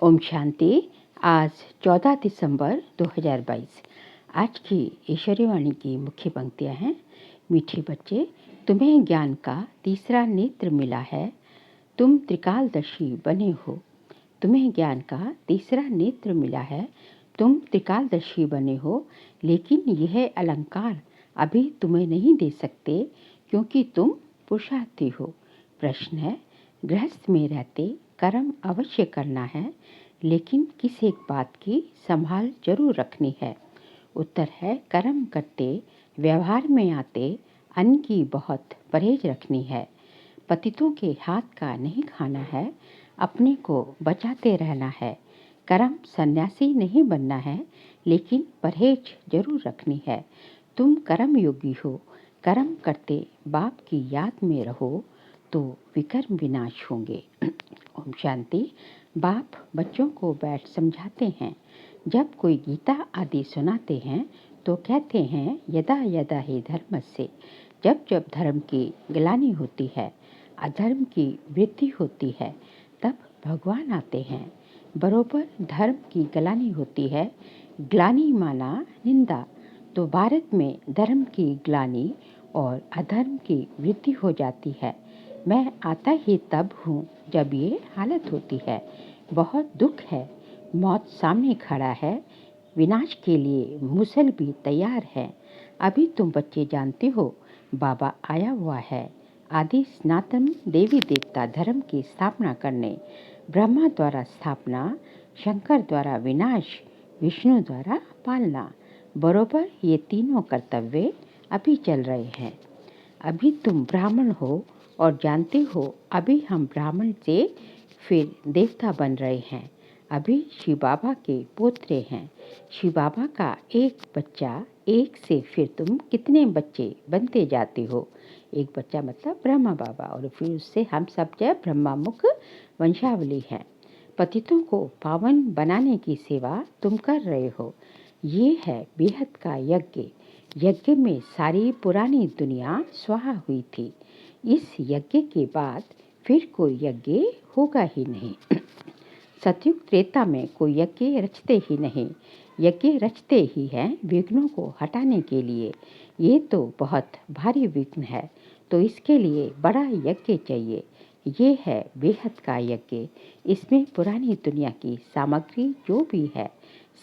ओम शांति। आज 14 दिसंबर 2022। आज की ईश्वरीय वाणी की मुख्य पंक्तियां हैं। मीठे बच्चे, तुम्हें ज्ञान का तीसरा नेत्र मिला है, तुम त्रिकालदर्शी बने हो। तुम्हें ज्ञान का तीसरा नेत्र मिला है, तुम त्रिकालदर्शी बने हो, लेकिन यह अलंकार अभी तुम्हें नहीं दे सकते क्योंकि तुम पुरुषार्थी हो। प्रश्न है, गृहस्थ में रहते कर्म अवश्य करना है, लेकिन किस एक बात की संभाल जरूर रखनी है। उत्तर है, कर्म करते व्यवहार में आते अन्न की बहुत परहेज रखनी है। पतितों के हाथ का नहीं खाना है, अपने को बचाते रहना है। कर्म सन्यासी नहीं बनना है, लेकिन परहेज जरूर रखनी है। तुम कर्म योगी हो, कर्म करते बाप की याद में रहो तो विकर्म विनाश होंगे। ओम शांति। बाप बच्चों को बैठ समझाते हैं। जब कोई गीता आदि सुनाते हैं तो कहते हैं, यदा यदा ही धर्मस्य। जब जब धर्म की ग्लानि होती है, अधर्म की वृद्धि होती है, तब भगवान आते हैं। बरोबर धर्म की ग्लानि होती है, ग्लानि माना निंदा, तो भारत में धर्म की ग्लानि और अधर्म की वृद्धि हो जाती है। मैं आता ही तब हूँ जब ये हालत होती है। बहुत दुख है, मौत सामने खड़ा है, विनाश के लिए मुसल भी तैयार है। अभी तुम बच्चे जानते हो, बाबा आया हुआ है आदि सनातन देवी देवता धर्म की स्थापना करने। ब्रह्मा द्वारा स्थापना, शंकर द्वारा विनाश, विष्णु द्वारा पालना। बरोबर ये तीनों कर्तव्य अभी चल रहे हैं। अभी तुम ब्राह्मण हो और जानते हो, अभी हम ब्राह्मण से फिर देवता बन रहे हैं। अभी शिव बाबा के पोत्रे हैं। शिव बाबा का एक बच्चा, एक से फिर तुम कितने बच्चे बनते जाते हो। एक बच्चा मतलब ब्रह्मा बाबा, और फिर उससे हम सब जब ब्रह्मामुख वंशावली हैं। पतितों को पावन बनाने की सेवा तुम कर रहे हो। ये है बेहद का यज्ञ। यज्ञ में सारी पुरानी दुनिया स्वाहा हुई थी। इस यज्ञ के बाद फिर कोई यज्ञ होगा ही नहीं। सतयुग त्रेता में कोई यज्ञ रचते ही नहीं। यज्ञ रचते ही हैं विघ्नों को हटाने के लिए। ये तो बहुत भारी विघ्न है, तो इसके लिए बड़ा यज्ञ चाहिए। ये है बेहद का यज्ञ। इसमें पुरानी दुनिया की सामग्री जो भी है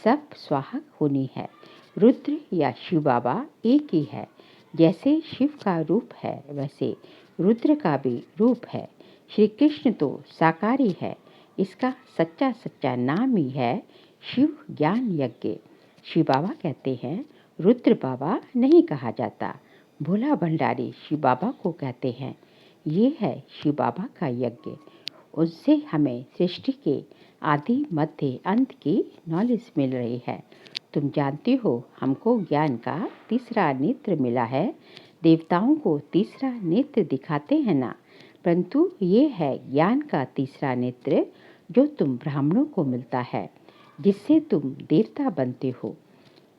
सब स्वाहा होनी है। रुद्र या शिव बाबा एक ही है। जैसे शिव का रूप है, वैसे रुद्र का भी रूप है। श्री कृष्ण तो साकारी है। इसका सच्चा सच्चा नाम ही है शिव ज्ञान यज्ञ। शिव बाबा कहते हैं, रुद्र बाबा नहीं कहा जाता। भोला भंडारी शिव बाबा को कहते हैं। ये है शिव बाबा का यज्ञ। उससे हमें सृष्टि के आदि मध्य अंत की नॉलेज मिल रही है। तुम जानते हो, हमको ज्ञान का तीसरा नेत्र मिला है। देवताओं को तीसरा नेत्र दिखाते हैं ना, परंतु ये है ज्ञान का तीसरा नेत्र जो तुम ब्राह्मणों को मिलता है, जिससे तुम देवता बनते हो।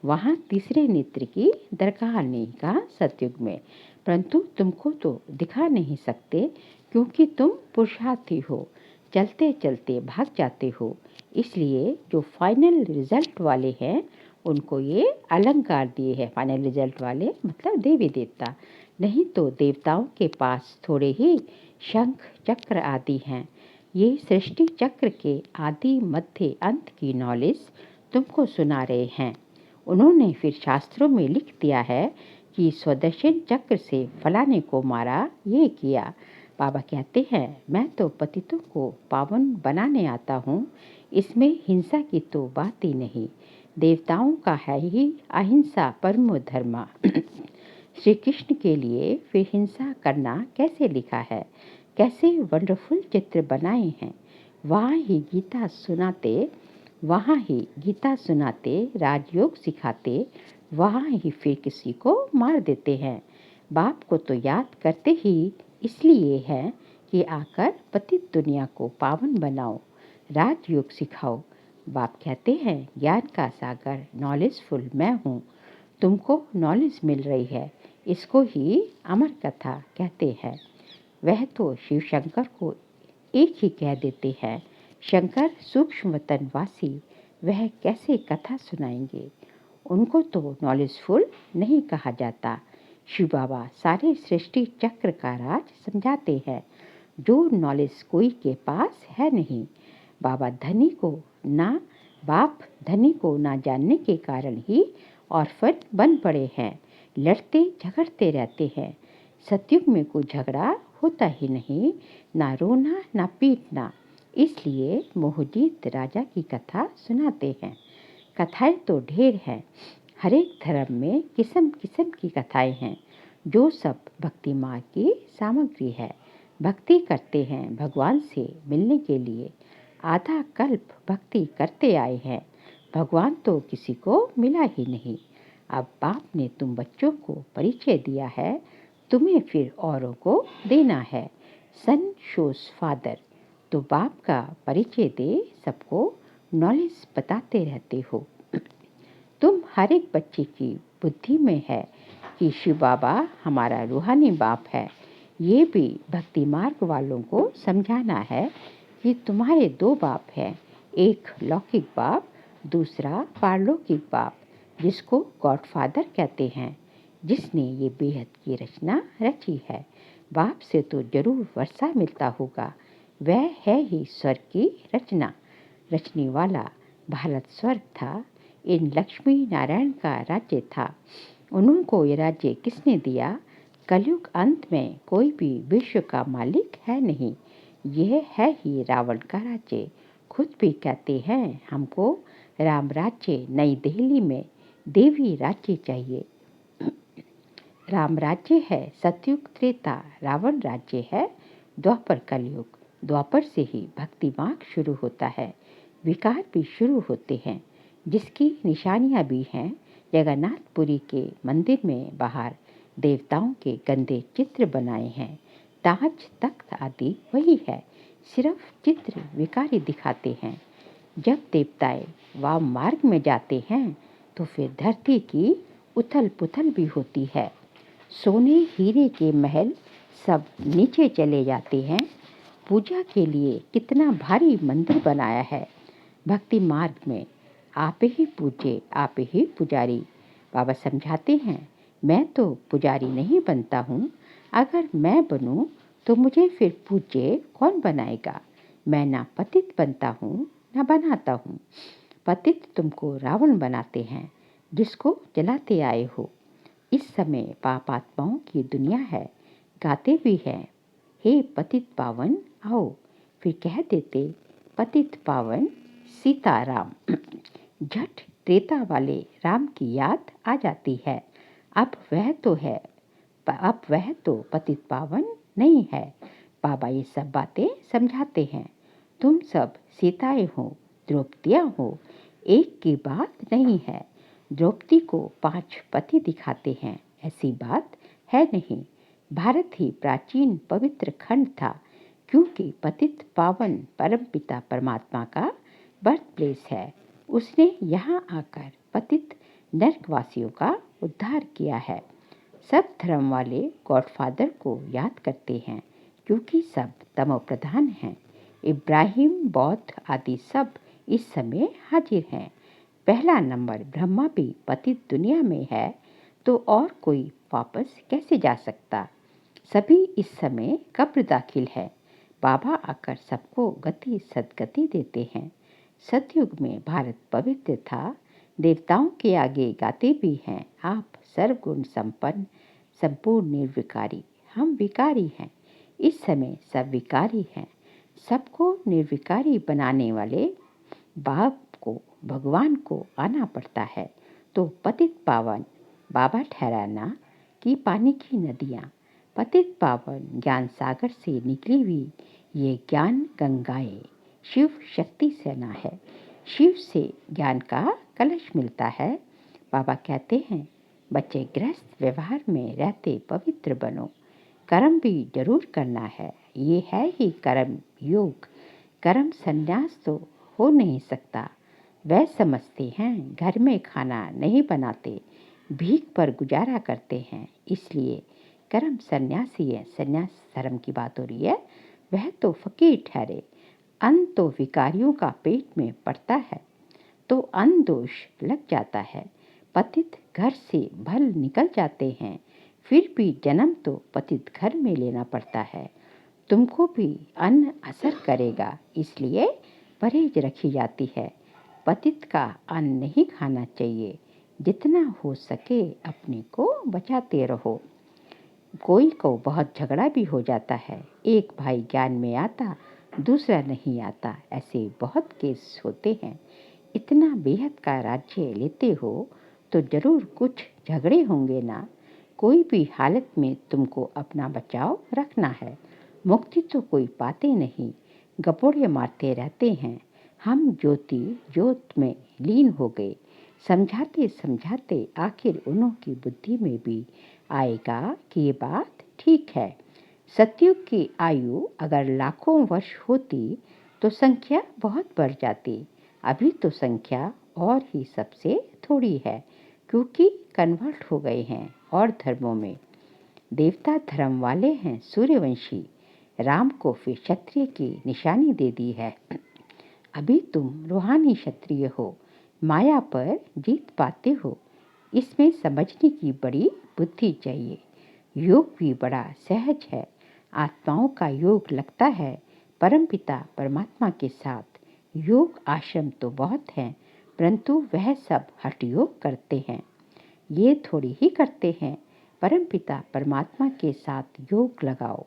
वहाँ तीसरे नेत्र की दरकार नहीं का सतयुग में, परंतु तुमको तो दिखा नहीं सकते क्योंकि तुम पुरुषार्थी हो। चलते चलते भाग जाते हो। इसलिए जो फाइनल रिजल्ट वाले हैं उनको ये अलंकार दिए हैं। फाइनल रिजल्ट वाले मतलब देवी देवता। नहीं तो देवताओं के पास थोड़े ही शंख चक्र आदि हैं। ये सृष्टि चक्र के आदि मध्य अंत की नॉलेज तुमको सुना रहे हैं। उन्होंने फिर शास्त्रों में लिख दिया है कि स्वदर्शन चक्र से फलाने को मारा, ये किया। बाबा कहते हैं, मैं तो पतितों को पावन बनाने आता हूँ। इसमें हिंसा की तो बात ही नहीं। देवताओं का है ही अहिंसा परमो धर्म। श्री कृष्ण के लिए फिर हिंसा करना कैसे लिखा है, कैसे वंडरफुल चित्र बनाए हैं। वहाँ ही गीता सुनाते, राजयोग सिखाते, वहाँ ही फिर किसी को मार देते हैं। बाप को तो याद करते ही इसलिए है कि आकर पतित दुनिया को पावन बनाओ, राजयोग सिखाओ। बाप कहते हैं, ज्ञान का सागर नॉलेजफुल मैं हूँ। तुमको नॉलेज मिल रही है, इसको ही अमर कथा कहते हैं। वह तो शिव शंकर को एक ही कह देते हैं, शंकर सूक्ष्म वतनवासी वह कैसे कथा सुनाएंगे। उनको तो नॉलेजफुल नहीं कहा जाता। शिव बाबा सारे सृष्टि चक्र का राज समझाते हैं, जो नॉलेज कोई के पास है नहीं। बाबा धनी को ना बाप धनी को ना जानने के कारण ही ऑर्फन बन पड़े हैं, लड़ते झगड़ते रहते हैं। सतयुग में कोई झगड़ा होता ही नहीं, ना रोना ना पीटना। इसलिए मोहजीत राजा की कथा सुनाते हैं। कथाएं तो ढेर हैं, हर एक धर्म में किस्म किस्म की कथाएं हैं, जो सब भक्ति मार्ग की सामग्री है। भक्ति करते हैं भगवान से मिलने के लिए, आधा कल्प भक्ति करते आए हैं, भगवान तो किसी को मिला ही नहीं। अब बाप ने तुम बच्चों को परिचय दिया है, तुम्हें फिर औरों को देना है। सन शोज फादर, तो बाप का परिचय दे सबको, नॉलेज बताते रहते हो। तुम हर एक बच्चे की बुद्धि में है कि शिव बाबा हमारा रूहानी बाप है। ये भी भक्ति मार्ग वालों को समझाना है कि तुम्हारे दो बाप हैं, एक लौकिक बाप, दूसरा पारलौकिक बाप, जिसको गॉडफादर कहते हैं, जिसने ये बेहद की रचना रची है। बाप से तो जरूर वर्षा मिलता होगा, वह है ही स्वर्ग की रचना। रचने वाला भारत स्वर्ग था, इन लक्ष्मी नारायण का राज्य था। उनको ये राज्य किसने दिया? कलयुग अंत में कोई भी विश्व का मालिक है नहीं, यह है ही रावण का राज्य। खुद भी कहते हैं हमको राम राज्य नई दिल्ली में देवी राज्य चाहिए। राम राज्य है सतयुग त्रेता, रावण राज्य है द्वापर कलयुग। द्वापर से ही भक्ति मार्ग शुरू होता है, विकार भी शुरू होते हैं, जिसकी निशानियां भी हैं। जगन्नाथपुरी के मंदिर में बाहर देवताओं के गंदे चित्र बनाए हैं, ताज तख्त आदि वही है, सिर्फ चित्र विकारी दिखाते हैं। जब देवताएं वाम मार्ग में जाते हैं तो फिर धरती की उथल पुथल भी होती है। सोने हीरे के महल सब नीचे चले जाते हैं। पूजा के लिए कितना भारी मंदिर बनाया है। भक्ति मार्ग में आप ही पूजे आप ही पुजारी। बाबा समझाते हैं, मैं तो पुजारी नहीं बनता हूँ, अगर मैं बनूं तो मुझे फिर पूज्य कौन बनाएगा। मैं ना पतित बनता हूँ ना बनाता हूँ। पतित तुमको रावण बनाते हैं, जिसको जलाते आए हो। इस समय पाप आत्माओं की दुनिया है, गाते भी हैं, हे पतित पावन आओ, फिर कह देते पतित पावन सीताराम। झट त्रेता वाले राम की याद आ जाती है। अब वह तो पतित पावन नहीं है। बाबा ये सब बातें समझाते हैं। तुम सब सीताएं हो, द्रौपदियां हो, एक की बात नहीं है। द्रौपदी को 5 पति दिखाते हैं, ऐसी बात है नहीं। भारत ही प्राचीन पवित्र खंड था, क्योंकि पतित पावन परमपिता परमात्मा का बर्थ प्लेस है। उसने यहाँ आकर पतित नरकवासियों का उद्धार किया है। सब धर्म वाले गॉडफादर को याद करते हैं, क्योंकि सब तमो प्रधान हैं। इब्राहिम, बौद्ध आदि सब इस समय हाजिर हैं। पहला नंबर ब्रह्मा भी पतित दुनिया में है, तो और कोई वापस कैसे जा सकता। सभी इस समय कब्र दाखिल है। बाबा आकर सबको गति सदगति देते हैं। सतयुग में भारत पवित्र था, देवताओं के आगे गाते भी हैं, आप सर्वगुण संपन्न संपूर्ण निर्विकारी। हम विकारी हैं, इस समय सब विकारी हैं। सबको निर्विकारी बनाने वाले बाप को, भगवान को आना पड़ता है। तो पतित पावन बाबा ठहराना कि पानी की नदियाँ, पतित पावन ज्ञान सागर से निकली हुई ये ज्ञान गंगाएं शिव शक्ति सेना है। शिव से ज्ञान का कलश मिलता है। बाबा कहते हैं, बच्चे गृहस्थ व्यवहार में रहते पवित्र बनो, कर्म भी जरूर करना है, ये है ही कर्म योग। कर्म संन्यास तो हो नहीं सकता। वह समझते हैं घर में खाना नहीं बनाते, भीख पर गुजारा करते हैं, इसलिए कर्म सन्यासी है। सन्यास धर्म की बात हो रही है, वह तो फकीर ठहरे। अन्न तो विकारियों का पेट में पड़ता है तो अन्न दोष लग जाता है। पतित घर से भल निकल जाते हैं, फिर भी जन्म तो पतित घर में लेना पड़ता है। तुमको भी अन्न असर करेगा, इसलिए परहेज रखी जाती है। पतित का अन्न नहीं खाना चाहिए। जितना हो सके अपने को बचाते रहो। कोई को बहुत झगड़ा भी हो जाता है, एक भाई ज्ञान में आता, दूसरा नहीं आता, ऐसे बहुत केस होते हैं। इतना बेहद का राज्य लेते हो तो जरूर कुछ झगड़े होंगे ना। कोई भी हालत में तुमको अपना बचाव रखना है। मुक्ति तो कोई पाते नहीं, गपोड़े मारते रहते हैं। हम ज्योति ज्योत में लीन हो गए। समझाते समझाते आखिर उन्हों की बुद्धि में भी आएगा कि ये बात ठीक है। सतयुग की आयु अगर लाखों वर्ष होती तो संख्या बहुत बढ़ जाती। अभी तो संख्या और ही सबसे थोड़ी है, क्योंकि कन्वर्ट हो गए हैं और धर्मों में। देवता धर्म वाले हैं सूर्यवंशी, राम को फिर क्षत्रिय की निशानी दे दी है। अभी तुम रूहानी क्षत्रिय हो, माया पर जीत पाते हो। इसमें समझने की बड़ी बुद्धि चाहिए। योग भी बड़ा सहज है। आत्माओं का योग लगता है परमपिता परमात्मा के साथ। योग आश्रम तो बहुत हैं, परंतु वह सब हठ योग करते हैं। ये थोड़ी ही करते हैं। परमपिता परमात्मा के साथ योग लगाओ।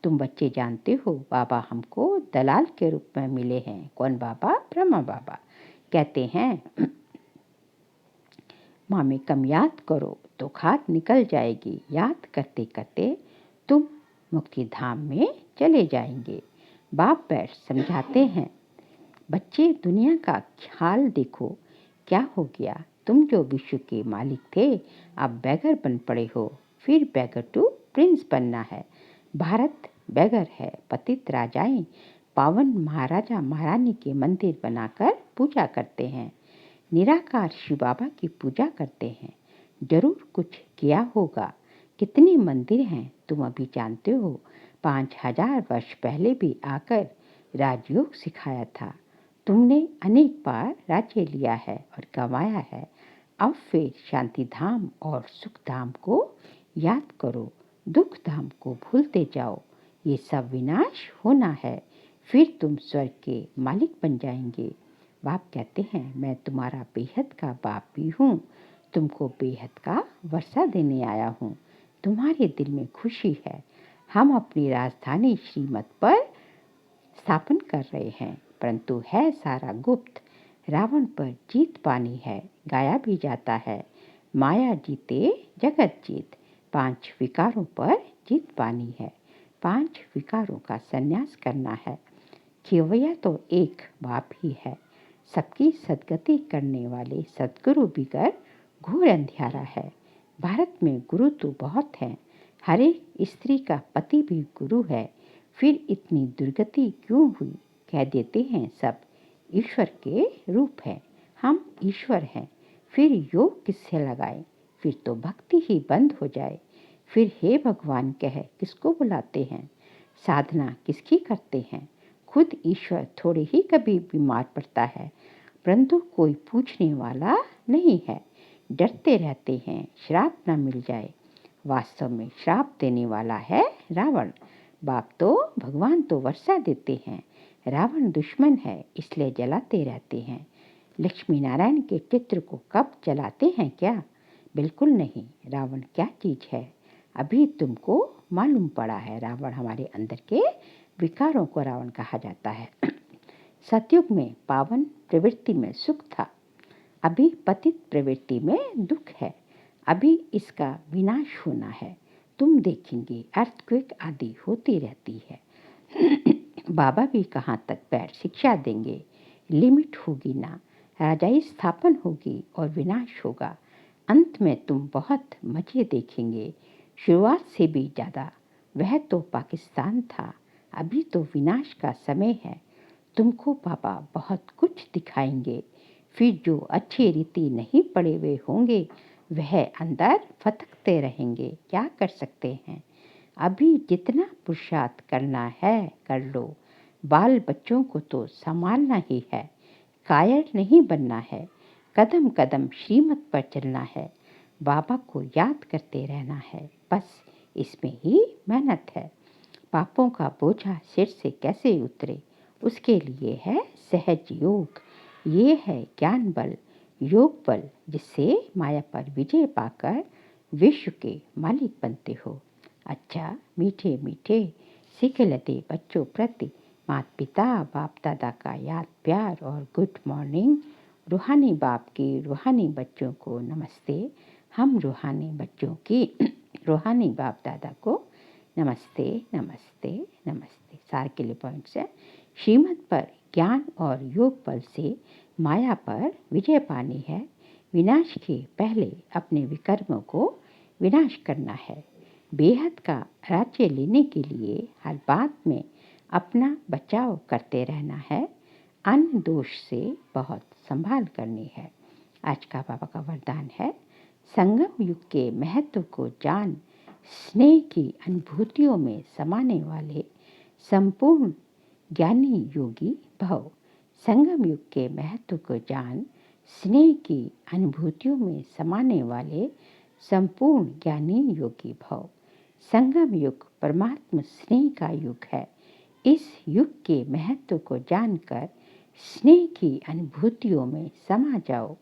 तुम बच्चे जानते हो, बाबा हमको दलाल के रूप में मिले हैं। कौन बाबा? ब्रह्मा बाबा। कहते हैं माँ में कम याद करो तो खाद निकल जाएगी। याद करते करते तुम मुक्ति धाम में चले जाएंगे। बाप बैठ समझाते हैं, बच्चे दुनिया का हाल देखो क्या हो गया। तुम जो विश्व के मालिक थे, अब बैगर बन पड़े हो। फिर बैगर टू प्रिंस बनना है। भारत बैगर है। पतित राजाएं पावन महाराजा महारानी के मंदिर बनाकर पूजा करते हैं। निराकार शिव बाबा की पूजा करते हैं। जरूर कुछ किया होगा। कितने मंदिर हैं तुम अभी जानते हो। 5000 वर्ष पहले भी आकर राजयोग सिखाया था। तुमने अनेक बार राज्य लिया है और गंवाया है। अब फिर शांति धाम और सुख धाम को याद करो, दुख धाम को भूलते जाओ। ये सब विनाश होना है, फिर तुम स्वर्ग के मालिक बन जाएंगे। बाप कहते हैं, मैं तुम्हारा बेहद का बाप भी हूँ। तुमको बेहद का वर्षा देने आया हूँ। तुम्हारे दिल में खुशी है। हम अपनी राजधानी श्रीमत पर स्थापन कर रहे हैं, परंतु है सारा गुप्त। रावण पर जीत पानी है, गाया भी जाता है। माया जीते जगत जीत। 5 विकारों पर जीत पानी है। 5 विकारों का संन्यास करना है। खिवैया तो एक बाप ही है। सबकी सदगति करने वाले सदगुरु बिगर घोर अंधियारा है। भारत में गुरु तो बहुत हैं। हर एक स्त्री का पति भी गुरु है। फिर इतनी दुर्गति क्यों हुई? कह देते हैं सब ईश्वर के रूप है। हम ईश्वर हैं। फिर योग किससे लगाए? फिर तो भक्ति ही बंद हो जाए। फिर हे भगवान कह किसको बुलाते हैं? साधना किसकी करते हैं? खुद ईश्वर थोड़े ही कभी बीमार पड़ता है, परंतु कोई पूछने वाला नहीं है। डरते रहते हैं श्राप न मिल जाए। वास्तव में श्राप देने वाला है रावण। बाप तो भगवान तो वर्षा देते हैं। रावण दुश्मन है, इसलिए जलाते रहते हैं। लक्ष्मी नारायण के चित्र को कब जलाते हैं क्या? बिल्कुल नहीं। रावण क्या चीज है, अभी तुमको मालूम पड़ा है। रावण हमारे अंदर के विकारों को रावण कहा जाता है। सतयुग में पावन प्रवृत्ति में सुख था, अभी पतित प्रवृत्ति में दुख है। अभी इसका विनाश होना है। तुम देखेंगे अर्थक्वेक आदि होती रहती है। बाबा भी कहाँ तक बैठ शिक्षा देंगे। लिमिट होगी ना, राजाई स्थापन होगी और विनाश होगा। अंत में तुम बहुत मजे देखेंगे, शुरुआत से भी ज़्यादा। वह तो पाकिस्तान था, अभी तो विनाश का समय है। तुमको बाबा बहुत कुछ दिखाएंगे। फिर जो अच्छी रीति नहीं पड़े हुए होंगे वह अंदर फटकते रहेंगे। क्या कर सकते हैं? अभी जितना पुरुषार्थ करना है कर लो। बाल बच्चों को तो संभालना ही है, कायर नहीं बनना है, कदम कदम श्रीमत पर चलना है, बाबा को याद करते रहना है, बस इसमें ही मेहनत है। पापों का बोझा सिर से कैसे उतरे, उसके लिए है सहज योग। ये है ज्ञान बल, योग बल, जिससे माया पर विजय पाकर विश्व के मालिक बनते हो। अच्छा मीठे मीठे सिखलते बच्चों प्रति माता पिता बाप दादा का याद प्यार और गुड मॉर्निंग। रूहानी बाप की रूहानी बच्चों को नमस्ते। हम रूहानी बच्चों की रूहानी बाप दादा को नमस्ते नमस्ते नमस्ते। सार के लिए पॉइंट्स है, श्रीमत पर ज्ञान और योग बल से माया पर विजय पानी है। विनाश के पहले अपने विकर्मों को विनाश करना है। बेहद का राज्य लेने के लिए हर बात में अपना बचाव करते रहना है। अन्य दोष से बहुत संभाल करनी है। आज का बाबा का वरदान है, संगम युग के महत्व को जान, स्नेह की अनुभूतियों में समाने वाले संपूर्ण ज्ञानी योगी भव। संगम युग के महत्व को जान, स्नेह की अनुभूतियों में समाने वाले संपूर्ण ज्ञानी योगी भव। संगम युग परमात्मा स्नेह का युग है। इस युग के महत्व को जानकर स्नेह की अनुभूतियों में समा जाओ।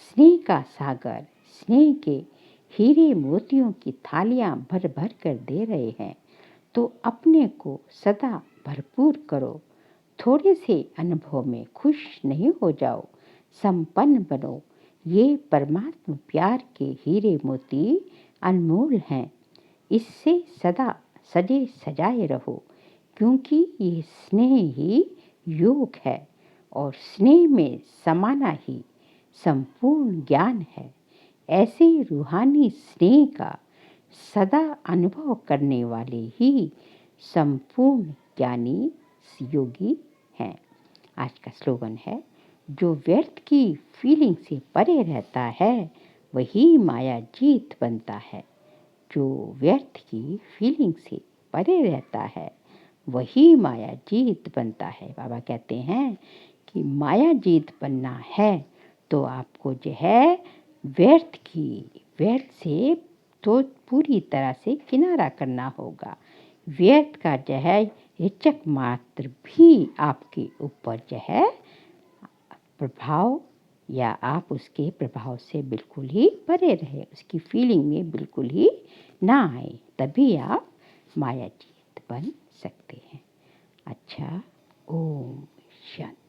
स्नेह का सागर स्नेह के हीरे मोतियों की थालियां भर भर कर दे रहे हैं, तो अपने को सदा भरपूर करो। थोड़े से अनुभव में खुश नहीं हो जाओ, संपन्न बनो। ये परमात्मा प्यार के हीरे मोती अनमोल हैं। इससे सदा सजे सजाए रहो, क्योंकि ये स्नेह ही योग है और स्नेह में समाना ही संपूर्ण ज्ञान है। ऐसे रूहानी स्नेह का सदा अनुभव करने वाले ही संपूर्ण ज्ञानी योगी हैं। आज का स्लोगन है, जो व्यर्थ की फीलिंग से परे रहता है वही माया जीत बनता है। जो व्यर्थ की फीलिंग से परे रहता है वही माया जीत बनता है। बाबा कहते हैं कि माया जीत बनना है तो आपको जो है व्यर्थ से तो पूरी तरह से किनारा करना होगा। व्यर्थ का जो है हिचक मात्र भी आपके ऊपर जो है प्रभाव, या आप उसके प्रभाव से बिल्कुल ही परे रहे, उसकी फीलिंग में बिल्कुल ही ना आए, तभी आप माया जीत बन सकते हैं। अच्छा, ओम शांति।